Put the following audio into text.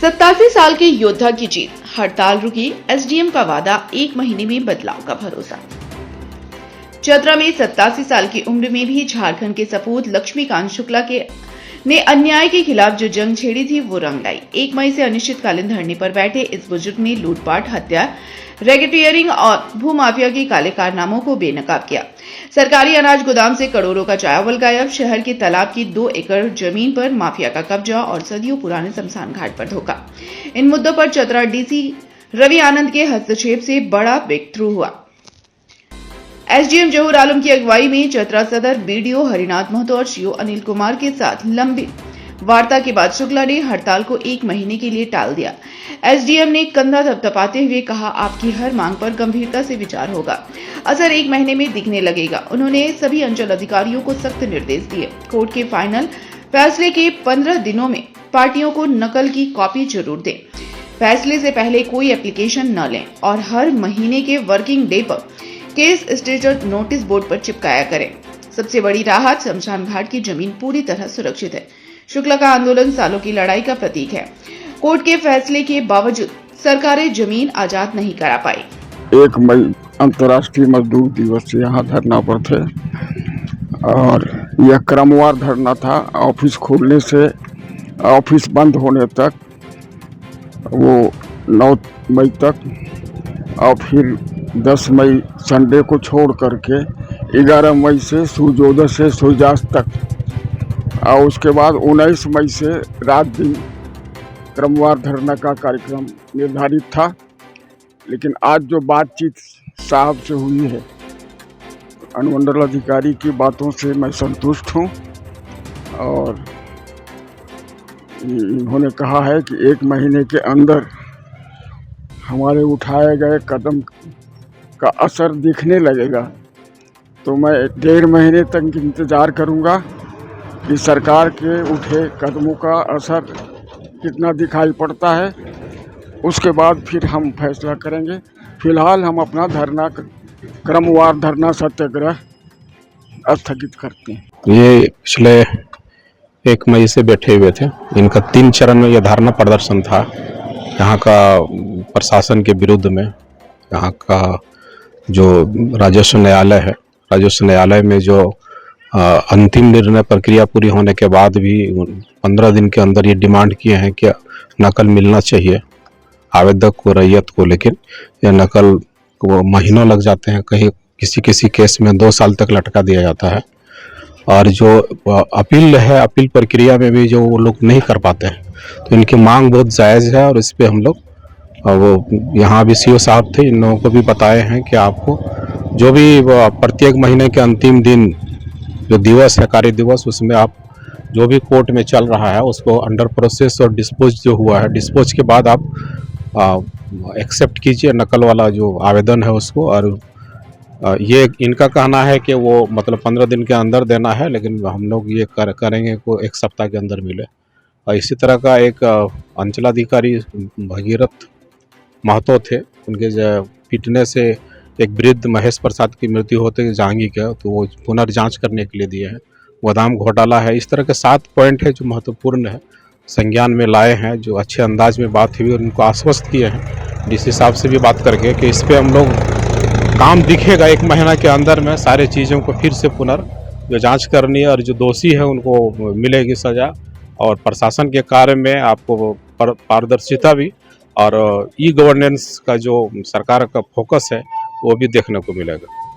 87 साल के योद्धा की जीत, हड़ताल रुकी, एसडीएम का वादा, 1 महीने में बदलाव का भरोसा। चतरा में 87 साल की उम्र में भी झारखंड के सपूत लक्ष्मीकांत शुक्ला ने अन्याय के खिलाफ जो जंग छेड़ी थी वो रंग लाई। 1 मई से अनिश्चितकालीन धरने पर बैठे इस बुजुर्ग ने लूटपाट, हत्या, रैकेटियरिंग और भूमाफिया के काले कारनामों को बेनकाब किया। सरकारी अनाज गोदाम से करोड़ों का चावल गायब, शहर के तालाब की 2 एकड़ जमीन पर माफिया का कब्जा और सदियों पुराने शमशान घाट पर धोखा। इन मुद्दों पर चतरा डीसी रवि आनंद के हस्तक्षेप से बड़ा ब्रेक थ्रू हुआ। एसडीएम जहूर आलम की अगुवाई में चतरा सदर बीडीओ हरिनाथ महतो और सीओ अनिल कुमार के साथ लंबी वार्ता के बाद शुक्ला ने हड़ताल को 1 महीने के लिए टाल दिया। एसडीएम ने कंधा थपथपाते हुए कहा, आपकी हर मांग पर गंभीरता से विचार होगा, असर 1 महीने में दिखने लगेगा। उन्होंने सभी अंचल अधिकारियों को सख्त निर्देश दिए। कोर्ट के फाइनल फैसले के 15 दिनों में पार्टियों को नकल की कॉपी जरूर दें। फैसले से पहले कोई एप्लीकेशन न लें और हर महीने के वर्किंग डे पर केस स्टेटस नोटिस बोर्ड पर चिपकाया करें। सबसे बड़ी राहत, शमशान घाट की जमीन पूरी तरह सुरक्षित है। शुक्ला का आंदोलन सालों की लड़ाई का प्रतीक है। कोर्ट के फैसले के बावजूद सरकारें जमीन आजाद नहीं करा पाई। 1 मई अंतर्राष्ट्रीय मजदूर दिवस से यहाँ धरना पर थे और यह क्रमवार धरना था। ऑफिस खोलने से ऑफिस बंद होने तक, वो 9 मई तक, और फिर 10 मई संडे को छोड़ करके 11 मई से सूर्योदय से सूर्यास्त तक, और उसके बाद 19 मई से रात दिन क्रमवार धरना का कार्यक्रम निर्धारित था। लेकिन आज जो बातचीत साहब से हुई है, अनुमंडल अधिकारी की बातों से मैं संतुष्ट हूँ और इन्होंने कहा है कि 1 महीने के अंदर हमारे उठाए गए कदम का असर दिखने लगेगा। तो मैं 1.5 महीने तक इंतज़ार करूंगा कि सरकार के उठे कदमों का असर कितना दिखाई पड़ता है। उसके बाद फिर हम फैसला करेंगे। फिलहाल हम अपना धरना, क्रमवार धरना सत्याग्रह स्थगित करते हैं। ये पिछले 1 मई से बैठे हुए थे। इनका 3 चरण में यह धरना प्रदर्शन था। यहाँ का प्रशासन के विरुद्ध में, यहाँ का जो राजस्व न्यायालय है, राजस्व न्यायालय में जो अंतिम निर्णय प्रक्रिया पूरी होने के बाद भी 15 दिन के अंदर ये डिमांड किए हैं कि नकल मिलना चाहिए आवेदक को, रैयत को। लेकिन यह नकल को महीनों लग जाते हैं, कहीं किसी केस में 2 साल तक लटका दिया जाता है। और जो अपील है, अपील प्रक्रिया में भी जो वो लोग नहीं कर पाते हैं। तो इनकी मांग बहुत जायज़ है और इस पर हम लोग, वो यहाँ भी सीओ साहब थे, इन लोगों को भी बताए हैं कि आपको जो भी प्रत्येक महीने के अंतिम दिन जो दिवस है, कार्य दिवस, उसमें आप जो भी कोर्ट में चल रहा है उसको अंडर प्रोसेस और डिस्पोज जो हुआ है, डिस्पोज के बाद आप एक्सेप्ट कीजिए नकल वाला जो आवेदन है उसको। और ये इनका कहना है कि वो मतलब 15 दिन के अंदर देना है, लेकिन हम लोग ये करेंगे को 1 सप्ताह के अंदर मिले। और इसी तरह का एक अंचलाधिकारी भगीरथ महतो थे, उनके पीटने से एक वृद्ध महेश प्रसाद की मृत्यु होते जहांगीर के, तो वो पुनर्जांच करने के लिए दिए हैं। गोदाम घोटाला है, इस तरह के 7 पॉइंट है जो महत्वपूर्ण है, संज्ञान में लाए हैं, जो अच्छे अंदाज में बात हुई और उनको आश्वस्त किए हैं डीसी साहब से भी बात करके कि इस पर हम लोग काम दिखेगा 1 महीना के अंदर में। सारे चीज़ों को फिर से जो जांच करनी है और जो दोषी है उनको मिलेगी सज़ा। और प्रशासन के कार्य में आपको पारदर्शिता भी और ई गवर्नेंस का जो सरकार का फोकस है वो भी देखने को मिलेगा।